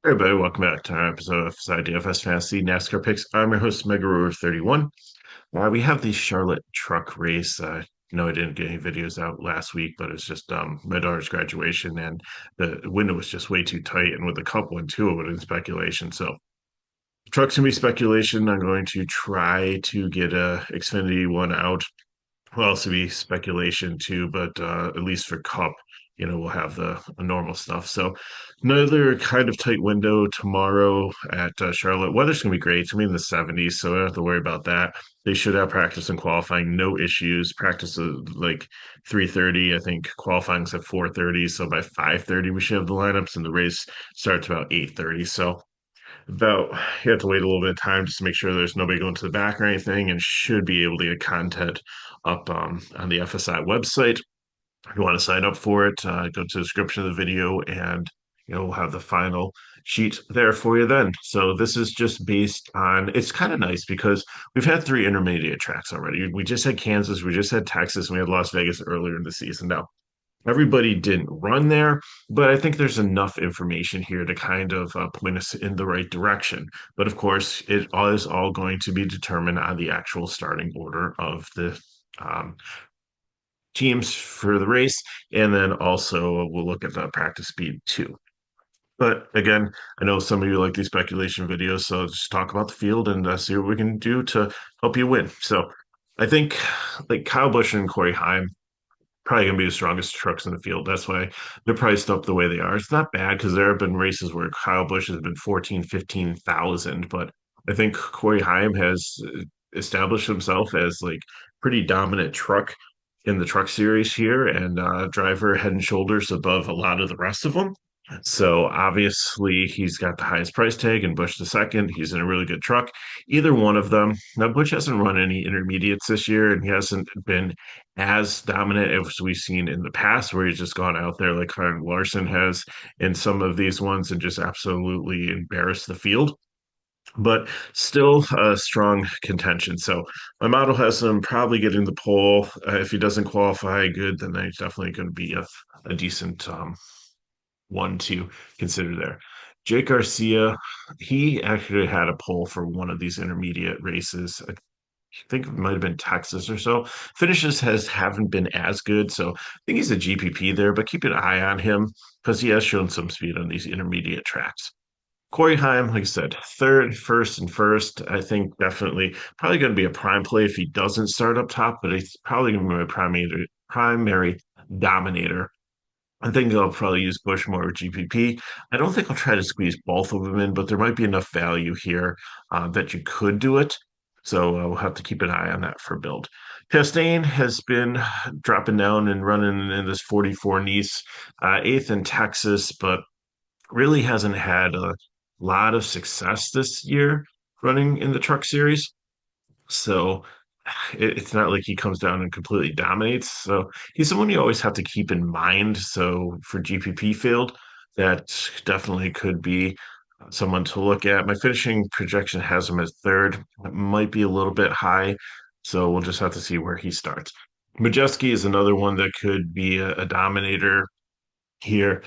Hey everybody, welcome back to our episode of FSI DFS Fantasy NASCAR Picks. I'm your host, Mega31. We have the Charlotte truck race. I didn't get any videos out last week, but it's just my daughter's graduation, and the window was just way too tight. And with the cup one, too, it would have been speculation. So, trucks can be speculation. I'm going to try to get a Xfinity one out. Will also be speculation too, but at least for Cup, we'll have the normal stuff. So another kind of tight window tomorrow at Charlotte. Weather's gonna be great. It's gonna be in the 70s, so I don't have to worry about that. They should have practice and qualifying, no issues. Practice is like 3:30. I think qualifying's at 4:30. So by 5:30 we should have the lineups, and the race starts about 8:30. So about you have to wait a little bit of time just to make sure there's nobody going to the back or anything, and should be able to get content up on the FSI website. If you want to sign up for it, go to the description of the video, and we'll have the final sheet there for you then. So this is just based on, it's kind of nice because we've had three intermediate tracks already. We just had Kansas, we just had Texas, and we had Las Vegas earlier in the season. Now everybody didn't run there, but I think there's enough information here to kind of point us in the right direction. But of course, it is all going to be determined on the actual starting order of the um, teams for the race. And then also we'll look at the practice speed too. But again, I know some of you like these speculation videos, so just talk about the field and see what we can do to help you win. So I think like Kyle Busch and Corey Heim probably going to be the strongest trucks in the field. That's why they're priced up the way they are. It's not bad because there have been races where Kyle Busch has been 14, 15,000, but I think Corey Haim has established himself as like pretty dominant truck in the truck series here, and driver head and shoulders above a lot of the rest of them. So obviously he's got the highest price tag, and Bush the second. He's in a really good truck. Either one of them. Now Bush hasn't run any intermediates this year, and he hasn't been as dominant as we've seen in the past, where he's just gone out there like Karen Larson has in some of these ones and just absolutely embarrassed the field. But still a strong contention. So my model has him probably getting the pole. If he doesn't qualify good, then he's definitely going to be a decent one to consider there. Jake Garcia, he actually had a pole for one of these intermediate races. I think it might have been Texas or so. Finishes has haven't been as good, so I think he's a GPP there. But keep an eye on him because he has shown some speed on these intermediate tracks. Corey Heim, like I said, third, first, and first. I think definitely probably going to be a prime play if he doesn't start up top, but he's probably going to be a primary dominator. I think I'll probably use Bush more with GPP. I don't think I'll try to squeeze both of them in, but there might be enough value here that you could do it. So we'll have to keep an eye on that for build. Chastain has been dropping down and running in this 44 Nice, eighth in Texas, but really hasn't had a lot of success this year running in the truck series. So it's not like he comes down and completely dominates. So he's someone you always have to keep in mind. So for GPP field, that definitely could be someone to look at. My finishing projection has him as third. It might be a little bit high. So we'll just have to see where he starts. Majeski is another one that could be a dominator here.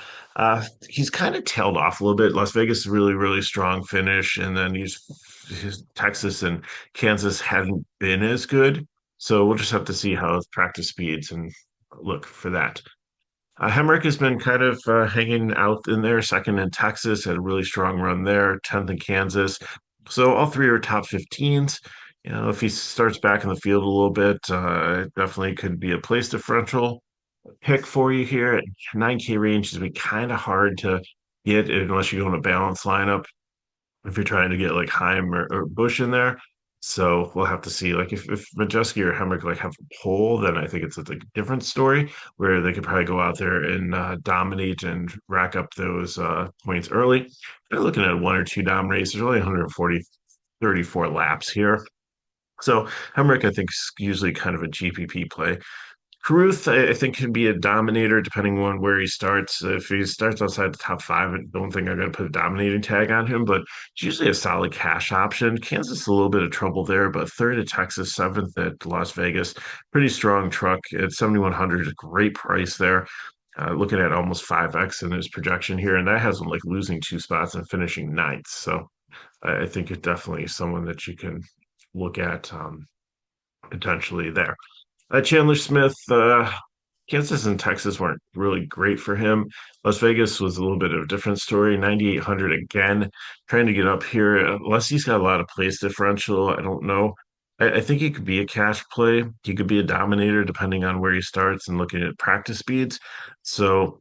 He's kind of tailed off a little bit. Las Vegas, really, really strong finish, and then his Texas and Kansas hadn't been as good. So we'll just have to see how his practice speeds and look for that. Hemrick has been kind of hanging out in there, second in Texas, had a really strong run there, 10th in Kansas. So all three are top 15s. If he starts back in the field a little bit, it definitely could be a place differential pick for you here at 9K range is be kind of hard to get unless you go in a balanced lineup if you're trying to get like Heim or Bush in there. So we'll have to see. Like if Majeski or Hemrick like have a pole, then I think it's a like, different story where they could probably go out there and dominate and rack up those points early. They're looking at one or two dominates. There's only 140, 34 laps here. So Hemrick, I think, is usually kind of a GPP play. Caruth, I think, can be a dominator depending on where he starts. If he starts outside the top five, I don't think I'm going to put a dominating tag on him, but it's usually a solid cash option. Kansas, a little bit of trouble there, but third at Texas, seventh at Las Vegas. Pretty strong truck at 7,100, a great price there. looking at almost 5x in his projection here, and that has him like losing two spots and finishing ninth. So I think it's definitely someone that you can look at potentially there. Chandler Smith, Kansas and Texas weren't really great for him. Las Vegas was a little bit of a different story. 9,800 again, trying to get up here. Unless he's got a lot of place differential, I don't know. I think he could be a cash play. He could be a dominator depending on where he starts and looking at practice speeds. So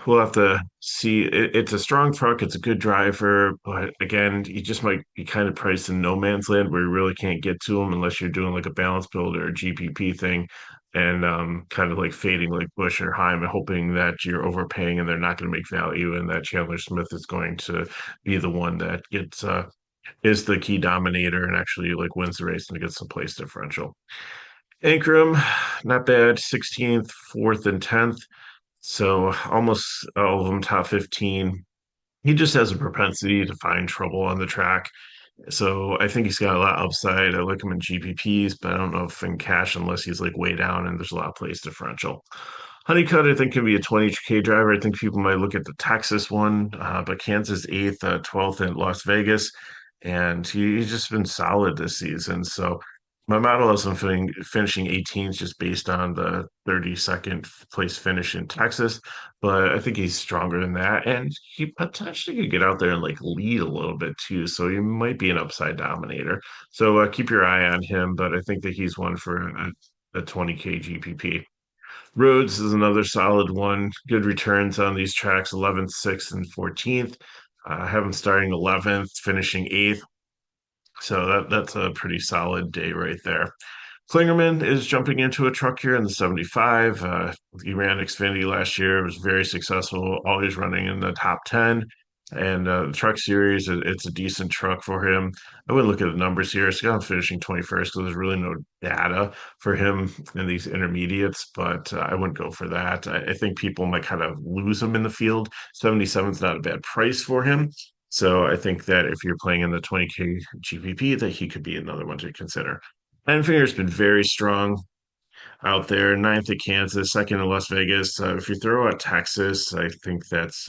we'll have to see. It's a strong truck. It's a good driver, but again, he just might be kind of priced in no man's land where you really can't get to him unless you're doing like a balance build or a GPP thing, and kind of like fading like Bush or Heim and hoping that you're overpaying and they're not going to make value, and that Chandler Smith is going to be the one that gets is the key dominator and actually like wins the race and gets some place differential. Ankrum, not bad, 16th, 4th, and 10th. So almost all of them top 15. He just has a propensity to find trouble on the track. So I think he's got a lot of upside. I like him in GPPs, but I don't know if in cash unless he's like way down and there's a lot of place differential. Honeycutt, I think, can be a 20K driver. I think people might look at the Texas one, but Kansas 8th, 12th in Las Vegas. And he's just been solid this season. So my model has him finishing 18th just based on the 32nd place finish in Texas. But I think he's stronger than that. And he potentially could get out there and like lead a little bit too. So he might be an upside dominator. So keep your eye on him. But I think that he's one for a 20K GPP. Rhodes is another solid one. Good returns on these tracks 11th, 6th, and 14th. Have him starting 11th, finishing 8th. So that's a pretty solid day right there. Klingerman is jumping into a truck here in the 75. He ran Xfinity last year. It was very successful, always running in the top 10. And the truck series, it's a decent truck for him. I wouldn't look at the numbers here. It's got him finishing 21st because there's really no data for him in these intermediates, but I wouldn't go for that. I think people might kind of lose him in the field. 77 is not a bad price for him. So I think that if you're playing in the 20K GPP, that he could be another one to consider. Enfinger's been very strong out there. Ninth at Kansas, second in Las Vegas. If you throw out Texas, I think that's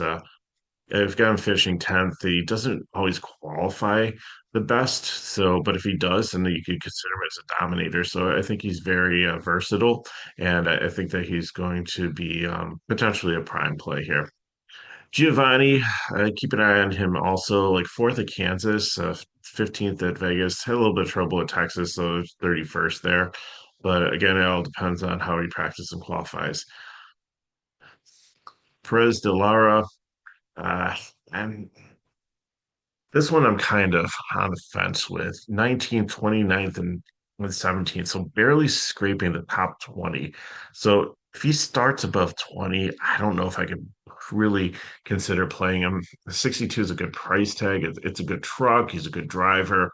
I've got him finishing 10th. He doesn't always qualify the best. So, but if he does, then you could consider him as a dominator. So I think he's very versatile, and I think that he's going to be potentially a prime play here. Giovanni, keep an eye on him also. Like fourth at Kansas, 15th at Vegas. Had a little bit of trouble at Texas, so 31st there. But again, it all depends on how he practices and qualifies. Perez de Lara, uh, and this one I'm kind of on the fence with. 19th, 29th, and 17th. So barely scraping the top 20. So if he starts above 20, I don't know if I could really consider playing him. 62 is a good price tag. It's a good truck. He's a good driver.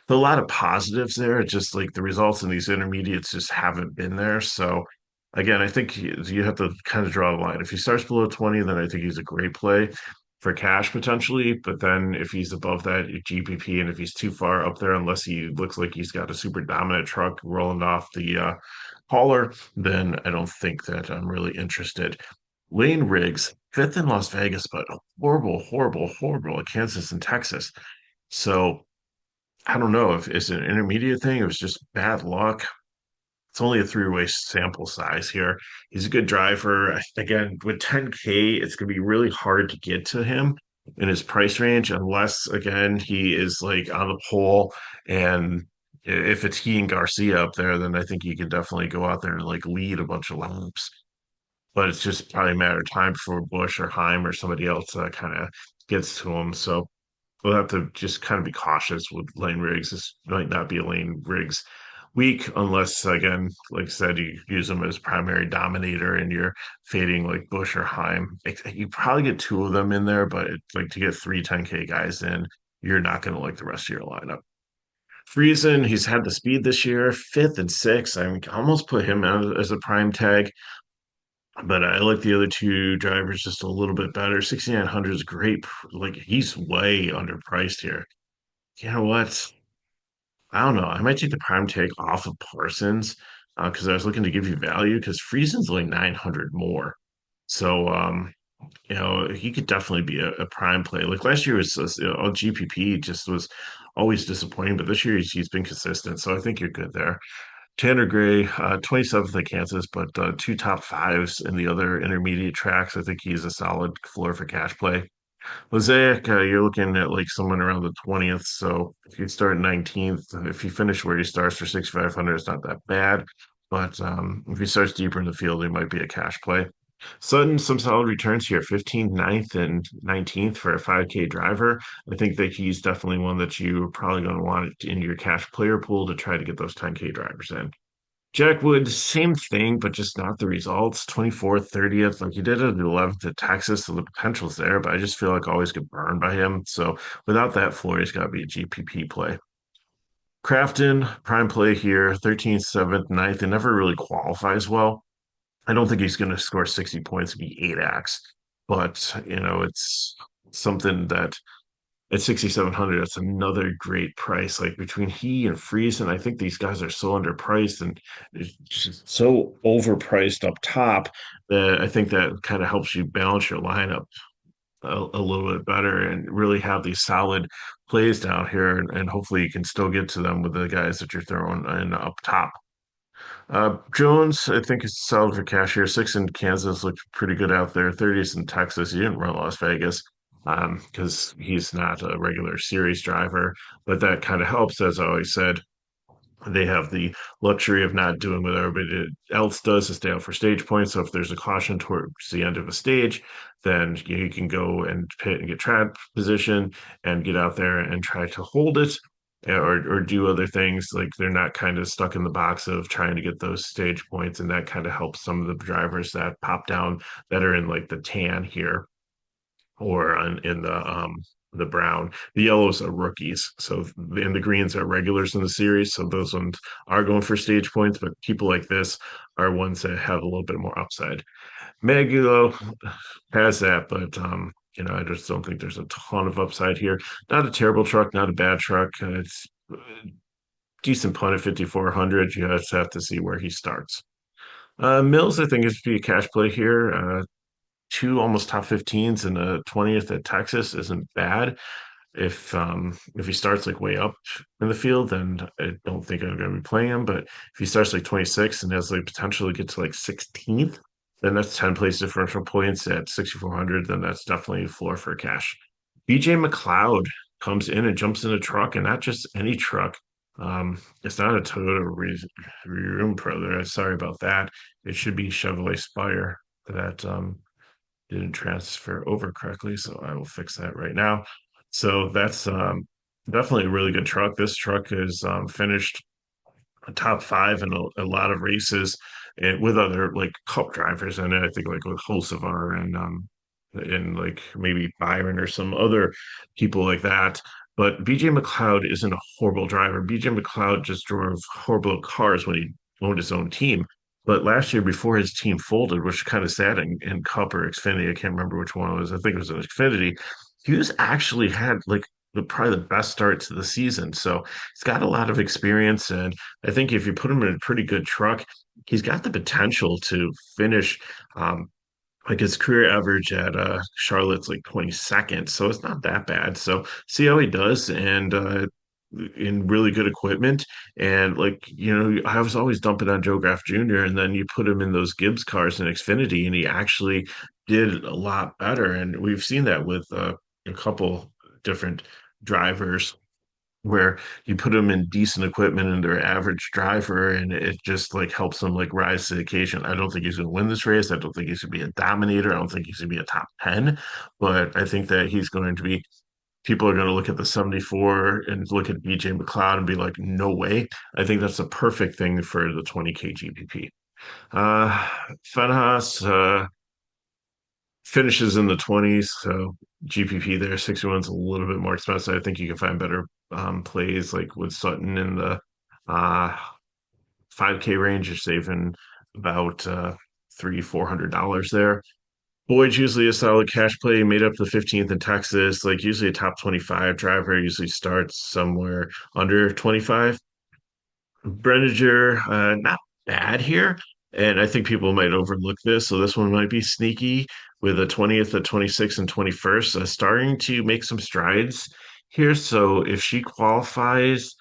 So a lot of positives there. It's just like the results in these intermediates just haven't been there. So again, I think you have to kind of draw the line. If he starts below 20, then I think he's a great play for cash potentially. But then if he's above that GPP and if he's too far up there, unless he looks like he's got a super dominant truck rolling off the hauler, then I don't think that I'm really interested. Lane Riggs, fifth in Las Vegas, but horrible, horrible, horrible at Kansas and Texas. So I don't know if it's an intermediate thing. It was just bad luck. It's only a three-way sample size here. He's a good driver. Again, with 10K, it's going to be really hard to get to him in his price range unless, again, he is like on the pole. And if it's he and Garcia up there, then I think he can definitely go out there and like lead a bunch of laps. But it's just probably a matter of time before Bush or Heim or somebody else kind of gets to him. So we'll have to just kind of be cautious with Lane Riggs. This might not be a Lane Riggs week unless, again, like I said, you use him as primary dominator and you're fading like Bush or Heim. You probably get two of them in there, but it's like to get three 10K guys in, you're not going to like the rest of your lineup. Friesen, he's had the speed this year, fifth and sixth. I mean, almost put him out as a prime tag, but I like the other two drivers just a little bit better. 6,900 is great. Like he's way underpriced here. You know what? I don't know. I might take the prime take off of Parsons because I was looking to give you value because Friesen's only 900 more. So, he could definitely be a prime play. Like last year was just, GPP just was always disappointing, but this year he's been consistent. So I think you're good there. Tanner Gray, 27th at Kansas, but two top fives in the other intermediate tracks. I think he's a solid floor for cash play. Mosaic, you're looking at like someone around the 20th. So if you start 19th, if you finish where he starts for 6,500, it's not that bad. But if he starts deeper in the field, he might be a cash play. Sutton, some solid returns here, 15th, 9th, and 19th for a 5K driver. I think that he's definitely one that you're probably going to want in your cash player pool to try to get those 10K drivers in. Jack Wood, same thing, but just not the results. 24th, 30th, like he did at the 11th at Texas, so the potential's there, but I just feel like I always get burned by him. So without that floor, he's got to be a GPP play. Crafton, prime play here, 13th, 7th, 9th. It never really qualifies well. I don't think he's going to score 60 points and be 8x, but, it's something that at 6,700, that's another great price. Like between he and Friesen, I think these guys are so underpriced and it's just so overpriced up top that I think that kind of helps you balance your lineup a little bit better and really have these solid plays down here. And hopefully you can still get to them with the guys that you're throwing in up top. Jones, I think is solid for cash here. Six in Kansas looked pretty good out there. 30th in Texas. He didn't run Las Vegas because he's not a regular series driver, but that kind of helps. As I always said, they have the luxury of not doing what everybody else does to stay out for stage points. So if there's a caution towards the end of a stage, then you can go and pit and get trap position and get out there and try to hold it or do other things. Like they're not kind of stuck in the box of trying to get those stage points. And that kind of helps some of the drivers that pop down that are in like the tan here or in the brown. The yellows are rookies, so and the greens are regulars in the series. So those ones are going for stage points, but people like this are ones that have a little bit more upside. Magulo has that, but I just don't think there's a ton of upside here. Not a terrible truck, not a bad truck. It's decent punt at 5,400. You just have to see where he starts. Mills, I think, is be a cash play here. Two almost top 15s and a 20th at Texas isn't bad. If he starts like way up in the field, then I don't think I'm going to be playing him. But if he starts like 26 and has like potential to get to like 16th, then that's 10 place differential points at 6,400. Then that's definitely a floor for cash. BJ McLeod comes in and jumps in a truck, and not just any truck. It's not a Toyota Room Pro. There, sorry about that. It should be Chevrolet Spire that didn't transfer over correctly, so I will fix that right now. So that's definitely a really good truck. This truck is finished top five in a lot of races and with other like cup drivers in it. I think like with Hocevar and like maybe Byron or some other people like that. But BJ McLeod isn't a horrible driver. BJ McLeod just drove horrible cars when he owned his own team. But last year, before his team folded, which is kind of sad in Cup or Xfinity, I can't remember which one it was. I think it was an Xfinity. He was actually had like probably the best start to the season. So he's got a lot of experience, and I think if you put him in a pretty good truck, he's got the potential to finish like his career average at Charlotte's like 22nd, so it's not that bad. So see how he does, and in really good equipment, and like I was always dumping on Joe Graff Jr., and then you put him in those Gibbs cars in Xfinity, and he actually did a lot better, and we've seen that with a couple different drivers where you put them in decent equipment and they're average driver and it just like helps them like rise to the occasion. I don't think he's going to win this race. I don't think he's going to be a dominator. I don't think he's going to be a top 10, but I think that he's going to be people are going to look at the 74 and look at BJ McLeod and be like, no way. I think that's a perfect thing for the 20K GPP. Uh Fenhaas, finishes in the 20s. So GPP there, 61's a little bit more expensive. I think you can find better plays like with Sutton in the uh, 5K range. You're saving about $300-400 there. Boyd's usually a solid cash play, made up the 15th in Texas. Like usually a top 25 driver usually starts somewhere under 25. Brenninger, not bad here. And I think people might overlook this. So this one might be sneaky with the 20th, the 26th, and 21st starting to make some strides here. So if she qualifies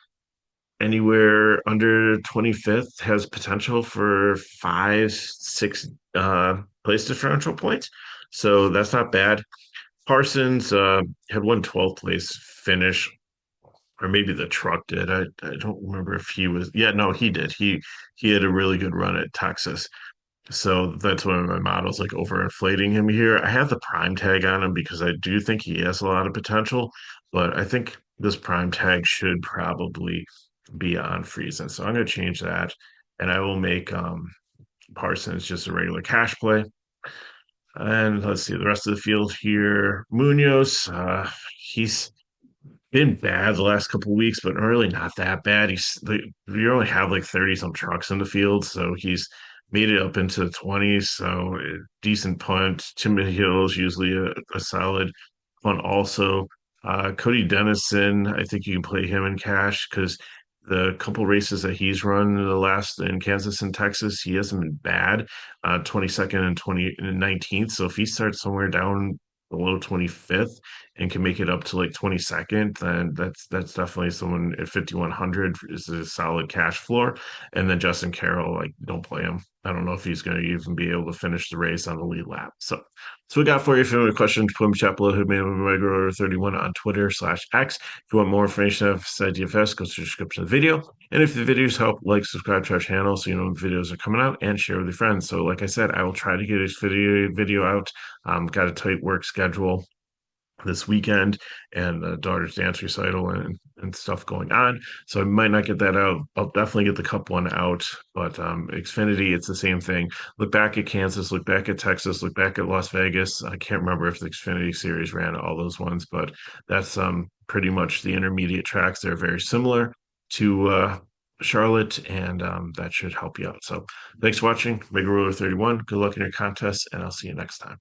anywhere under 25th, has potential for five, six place differential points. So that's not bad. Parsons had one 12th place finish, or maybe the truck did. I don't remember if he was. Yeah, no, he did. He had a really good run at Texas. So that's one of my models, like overinflating him here. I have the prime tag on him because I do think he has a lot of potential, but I think this prime tag should probably be on Friesen. So I'm going to change that, and I will make Parsons just a regular cash play. And let's see the rest of the field here. Munoz, he's been bad the last couple of weeks, but really not that bad. You only have like 30 some trucks in the field, so he's made it up into the 20s. So decent punt. Tim Hill's usually a solid punt also. Cody Dennison, I think you can play him in cash because the couple races that he's run in the last in Kansas and Texas, he hasn't been bad. 22nd and 19th. So if he starts somewhere down below 25th and can make it up to like 22nd, then that's definitely someone at 5,100 is a solid cash floor. And then Justin Carroll, like, don't play him. I don't know if he's going to even be able to finish the race on the lead lap. So we got for you. If you have any questions, put them in the chat below. Who made Mega 31 on Twitter/X. If you want more information on FSI DFS, go to the description of the video. And if the videos help, like, subscribe to our channel so you know when videos are coming out, and share with your friends. So, like I said, I will try to get this video out. Got a tight work schedule this weekend and the daughter's dance recital and stuff going on. So I might not get that out. I'll definitely get the cup one out. But Xfinity, it's the same thing. Look back at Kansas, look back at Texas, look back at Las Vegas. I can't remember if the Xfinity series ran all those ones, but that's pretty much the intermediate tracks. They're very similar to Charlotte, and that should help you out. So thanks for watching. Mega Ruler 31. Good luck in your contests, and I'll see you next time.